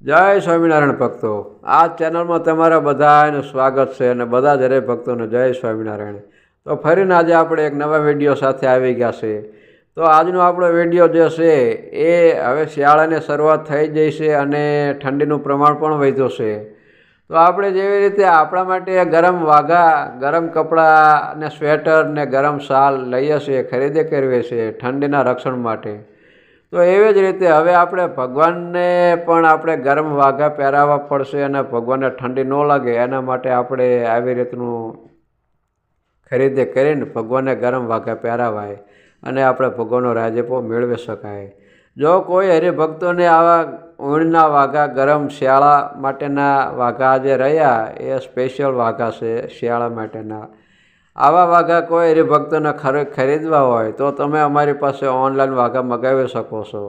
જય સ્વામિનારાયણ ભક્તો, આ ચેનલમાં તમારા બધાનું સ્વાગત છે અને બધા જ હરે ભક્તોને જય સ્વામિનારાયણ। તો ફરીને આજે આપણે એક નવા વિડીયો સાથે આવી ગયા છે। તો આજનો આપણો વિડીયો જે છે એ હવે શિયાળાની શરૂઆત થઈ ગઈ છે અને ઠંડીનું પ્રમાણ પણ વધ્યું છે। તો આપણે જેવી રીતે આપણા માટે ગરમ વાઘા, ગરમ કપડાં ને સ્વેટર ને ગરમ શાલ લઈએ છીએ, ખરીદી કરવી છે ઠંડીના રક્ષણ માટે। તો એવી જ રીતે હવે આપણે ભગવાનને પણ આપણે ગરમ વાઘા પહેરાવવા પડશે અને ભગવાનને ઠંડી ન લાગે એના માટે આપણે આવી રીતનું ખરીદી કરીને ભગવાનને ગરમ વાઘા પહેરાવાય અને આપણે ભગવાનનો રાજીપો મેળવી શકાય। જો કોઈ હરિભક્તોને આવા ઊનના વાઘા, ગરમ શિયાળા માટેના વાઘા આજે રહ્યા એ સ્પેશિયલ વાઘા છે શિયાળા માટેના। આવા વાઘા કોઈ હરિભક્તોને ખરીદવા હોય તો તમે અમારી પાસે ઓનલાઈન વાઘા મગાવી શકો છો।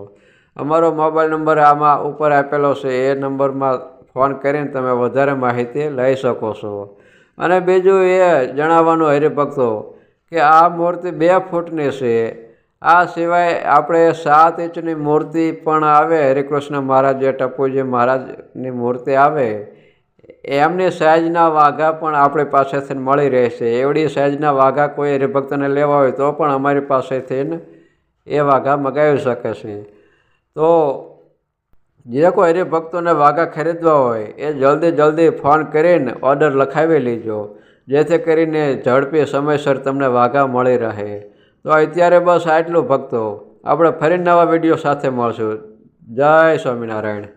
અમારો મોબાઈલ નંબર આમાં ઉપર આપેલો છે, એ નંબરમાં ફોન કરીને તમે વધારે માહિતી લઈ શકો છો। અને બીજું એ જણાવવાનું હરિભક્તો કે આ મૂર્તિ 2 ફૂટની છે। આ સિવાય આપણે 7 ઇંચની મૂર્તિ પણ આવે, હરિકૃષ્ણ મહારાજ જે ટપુજી મહારાજની મૂર્તિ આવે એમની સાઇઝના વાઘા પણ આપણી પાસેથી મળી રહેશે। એવડી સાઇઝના વાઘા કોઈ હરિભક્તને લેવા હોય તો પણ અમારી પાસેથી એ વાઘા મગાવી શકે છે। તો જે કોઈ હરિભક્તોને વાઘા ખરીદવા હોય એ જલ્દી ફોન કરીને ઓર્ડર લખાવી લેજો, જેથી કરીને ઝડપી સમયસર તમને વાઘા મળી રહે। તો અત્યારે બસ આટલું ભક્તો, આપણે ફરી નવા વિડીયો સાથે મળશું। જય સ્વામિનારાયણ।